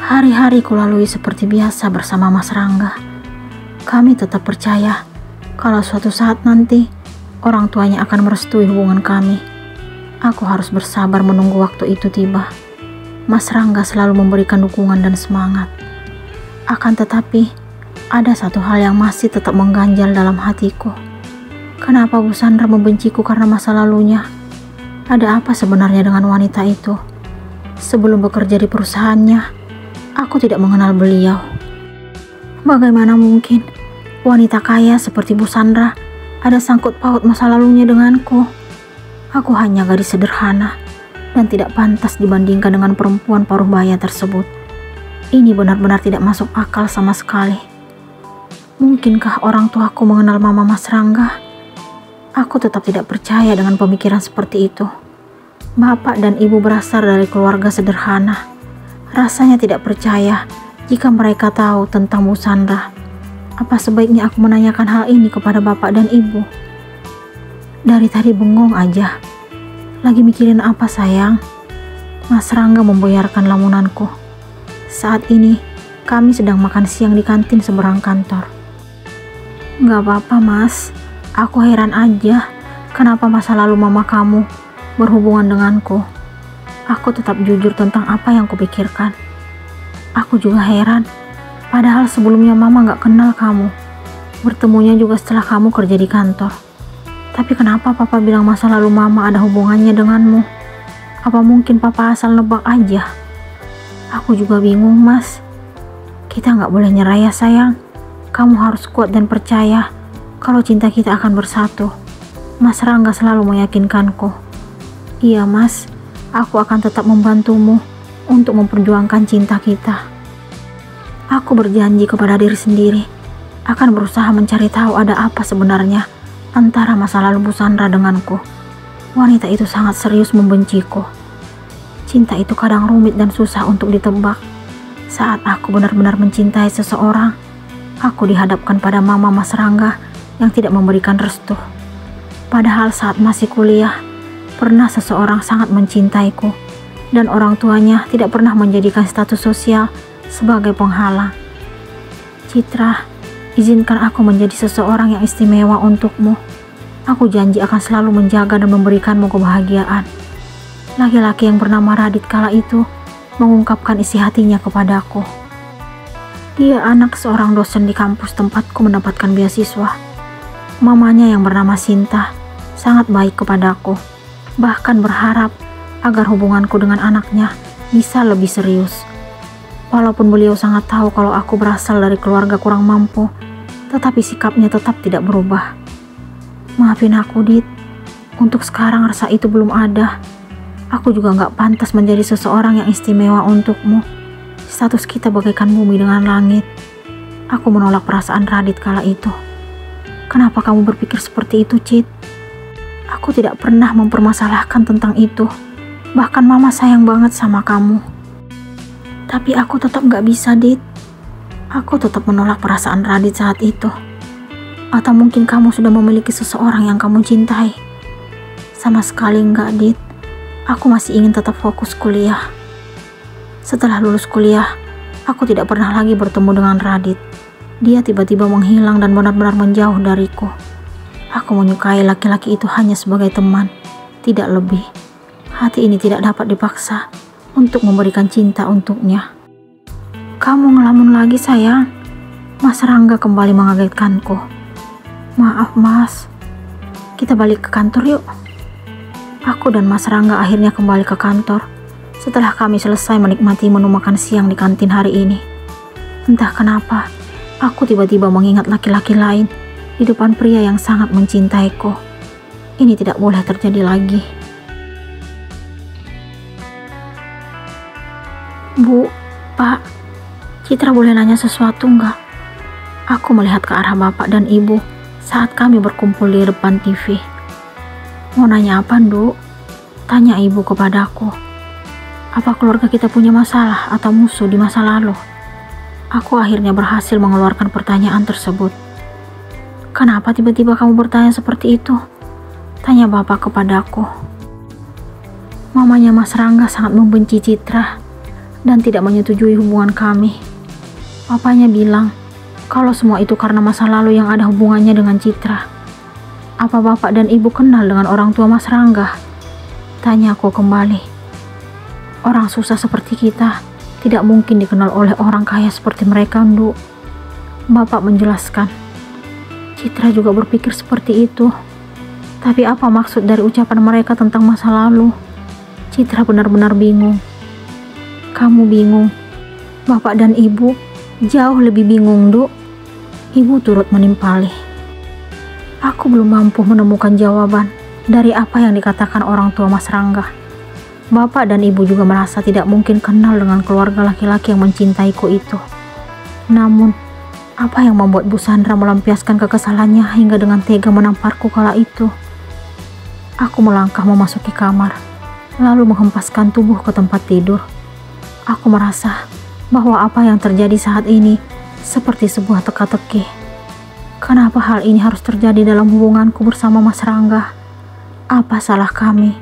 Hari-hari kulalui seperti biasa bersama Mas Rangga. Kami tetap percaya kalau suatu saat nanti orang tuanya akan merestui hubungan kami. Aku harus bersabar menunggu waktu itu tiba. Mas Rangga selalu memberikan dukungan dan semangat. Akan tetapi, ada satu hal yang masih tetap mengganjal dalam hatiku. Kenapa Bu Sandra membenciku karena masa lalunya? Ada apa sebenarnya dengan wanita itu? Sebelum bekerja di perusahaannya, aku tidak mengenal beliau. Bagaimana mungkin wanita kaya seperti Bu Sandra ada sangkut paut masa lalunya denganku? Aku hanya gadis sederhana dan tidak pantas dibandingkan dengan perempuan paruh baya tersebut. Ini benar-benar tidak masuk akal sama sekali. Mungkinkah orang tuaku mengenal Mama Mas Rangga? Aku tetap tidak percaya dengan pemikiran seperti itu. Bapak dan ibu berasal dari keluarga sederhana. Rasanya tidak percaya jika mereka tahu tentang Bu Sandra. Apa sebaiknya aku menanyakan hal ini kepada bapak dan ibu? Dari tadi bengong aja. Lagi mikirin apa sayang? Mas Rangga membuyarkan lamunanku. Saat ini kami sedang makan siang di kantin seberang kantor. Gak apa-apa mas. Aku heran aja kenapa masa lalu mama kamu berhubungan denganku. Aku tetap jujur tentang apa yang kupikirkan. Aku juga heran, padahal sebelumnya mama gak kenal kamu. Bertemunya juga setelah kamu kerja di kantor. Tapi kenapa papa bilang masa lalu mama ada hubungannya denganmu? Apa mungkin papa asal nebak aja? Aku juga bingung mas. Kita gak boleh nyerah ya sayang. Kamu harus kuat dan percaya kalau cinta kita akan bersatu. Mas Rangga selalu meyakinkanku. Iya mas, aku akan tetap membantumu untuk memperjuangkan cinta kita. Aku berjanji kepada diri sendiri akan berusaha mencari tahu ada apa sebenarnya antara masa lalu Bu Sandra denganku. Wanita itu sangat serius membenciku. Cinta itu kadang rumit dan susah untuk ditebak. Saat aku benar-benar mencintai seseorang, aku dihadapkan pada Mama Mas Rangga yang tidak memberikan restu. Padahal saat masih kuliah, pernah seseorang sangat mencintaiku dan orang tuanya tidak pernah menjadikan status sosial sebagai penghalang. Citra, izinkan aku menjadi seseorang yang istimewa untukmu. Aku janji akan selalu menjaga dan memberikanmu kebahagiaan. Laki-laki yang bernama Radit kala itu mengungkapkan isi hatinya kepadaku. Dia anak seorang dosen di kampus tempatku mendapatkan beasiswa. Mamanya yang bernama Sinta sangat baik kepadaku, bahkan berharap agar hubunganku dengan anaknya bisa lebih serius. Walaupun beliau sangat tahu kalau aku berasal dari keluarga kurang mampu, tetapi sikapnya tetap tidak berubah. Maafin aku Dit, untuk sekarang rasa itu belum ada. Aku juga gak pantas menjadi seseorang yang istimewa untukmu. Status kita bagaikan bumi dengan langit. Aku menolak perasaan Radit kala itu. Kenapa kamu berpikir seperti itu, Cit? Aku tidak pernah mempermasalahkan tentang itu. Bahkan mama sayang banget sama kamu. Tapi aku tetap gak bisa, Dit. Aku tetap menolak perasaan Radit saat itu. Atau mungkin kamu sudah memiliki seseorang yang kamu cintai? Sama sekali enggak, Dit. Aku masih ingin tetap fokus kuliah. Setelah lulus kuliah, aku tidak pernah lagi bertemu dengan Radit. Dia tiba-tiba menghilang dan benar-benar menjauh dariku. Aku menyukai laki-laki itu hanya sebagai teman, tidak lebih. Hati ini tidak dapat dipaksa untuk memberikan cinta untuknya. Kamu ngelamun lagi sayang? Mas Rangga kembali mengagetkanku. Maaf mas, kita balik ke kantor yuk. Aku dan Mas Rangga akhirnya kembali ke kantor setelah kami selesai menikmati menu makan siang di kantin hari ini. Entah kenapa, aku tiba-tiba mengingat laki-laki lain di depan pria yang sangat mencintaiku. Ini tidak boleh terjadi lagi. Bu, Pak, Citra boleh nanya sesuatu nggak? Aku melihat ke arah bapak dan ibu saat kami berkumpul di depan TV. Mau nanya apa, Nduk? Tanya ibu kepadaku. Apa keluarga kita punya masalah atau musuh di masa lalu? Aku akhirnya berhasil mengeluarkan pertanyaan tersebut. Kenapa tiba-tiba kamu bertanya seperti itu? Tanya bapak kepadaku. Mamanya Mas Rangga sangat membenci Citra. dan tidak menyetujui hubungan kami. Papanya bilang kalau semua itu karena masa lalu yang ada hubungannya dengan Citra. Apa bapak dan ibu kenal dengan orang tua Mas Rangga? Tanya aku kembali. Orang susah seperti kita tidak mungkin dikenal oleh orang kaya seperti mereka, Nduk. Bapak menjelaskan. Citra juga berpikir seperti itu. Tapi apa maksud dari ucapan mereka tentang masa lalu? Citra benar-benar bingung. Kamu bingung. Bapak dan ibu jauh lebih bingung, Nduk. Ibu turut menimpali. Aku belum mampu menemukan jawaban dari apa yang dikatakan orang tua Mas Rangga. Bapak dan ibu juga merasa tidak mungkin kenal dengan keluarga laki-laki yang mencintaiku itu. Namun, apa yang membuat Bu Sandra melampiaskan kekesalannya hingga dengan tega menamparku kala itu? Aku melangkah memasuki kamar, lalu menghempaskan tubuh ke tempat tidur. Aku merasa bahwa apa yang terjadi saat ini seperti sebuah teka-teki. Kenapa hal ini harus terjadi dalam hubunganku bersama Mas Rangga? Apa salah kami?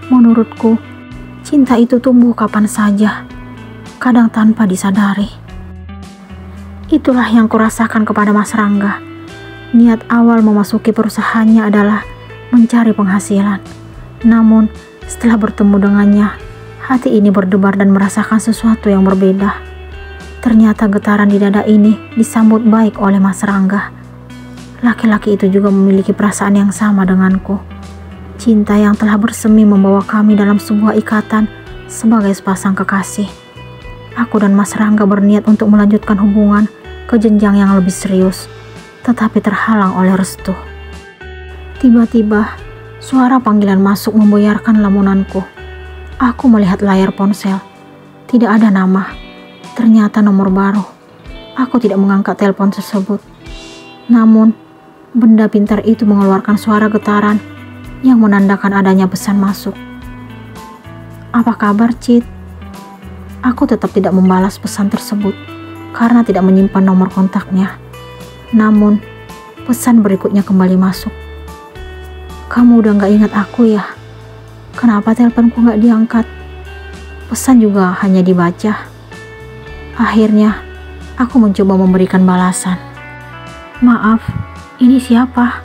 Menurutku, cinta itu tumbuh kapan saja, kadang tanpa disadari. Itulah yang kurasakan kepada Mas Rangga. Niat awal memasuki perusahaannya adalah mencari penghasilan. Namun, setelah bertemu dengannya, hati ini berdebar dan merasakan sesuatu yang berbeda. Ternyata getaran di dada ini disambut baik oleh Mas Rangga. Laki-laki itu juga memiliki perasaan yang sama denganku. Cinta yang telah bersemi membawa kami dalam sebuah ikatan sebagai sepasang kekasih. Aku dan Mas Rangga berniat untuk melanjutkan hubungan ke jenjang yang lebih serius, tetapi terhalang oleh restu. Tiba-tiba, suara panggilan masuk membuyarkan lamunanku. Aku melihat layar ponsel. Tidak ada nama. Ternyata nomor baru. Aku tidak mengangkat telepon tersebut. Namun, benda pintar itu mengeluarkan suara getaran yang menandakan adanya pesan masuk. Apa kabar, Cit? Aku tetap tidak membalas pesan tersebut karena tidak menyimpan nomor kontaknya. Namun, pesan berikutnya kembali masuk. Kamu udah gak ingat aku ya? Kenapa teleponku gak diangkat? Pesan juga hanya dibaca. Akhirnya, aku mencoba memberikan balasan. Maaf, ini siapa?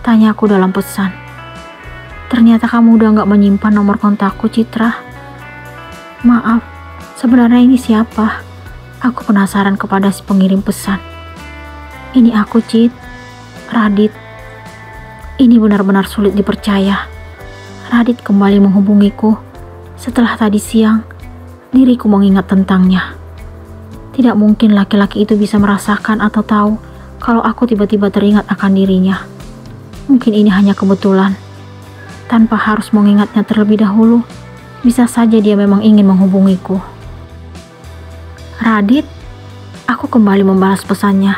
Tanyaku dalam pesan. Ternyata kamu udah gak menyimpan nomor kontakku, Citra. Maaf, sebenarnya ini siapa? Aku penasaran kepada si pengirim pesan. Ini aku, Cit. Radit. Ini benar-benar sulit dipercaya. Radit kembali menghubungiku. Setelah tadi siang, diriku mengingat tentangnya. Tidak mungkin laki-laki itu bisa merasakan atau tahu kalau aku tiba-tiba teringat akan dirinya. Mungkin ini hanya kebetulan. Tanpa harus mengingatnya terlebih dahulu, bisa saja dia memang ingin menghubungiku. Radit, aku kembali membalas pesannya.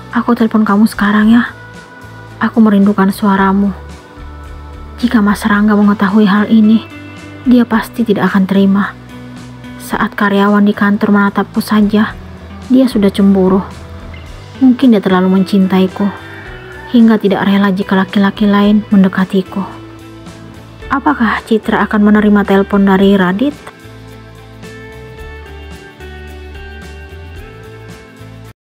Aku telepon kamu sekarang ya. Aku merindukan suaramu. Jika Mas Rangga mengetahui hal ini, dia pasti tidak akan terima. Saat karyawan di kantor menatapku saja, dia sudah cemburu. Mungkin dia terlalu mencintaiku, hingga tidak rela jika laki-laki lain mendekatiku. Apakah Citra akan menerima telepon dari Radit?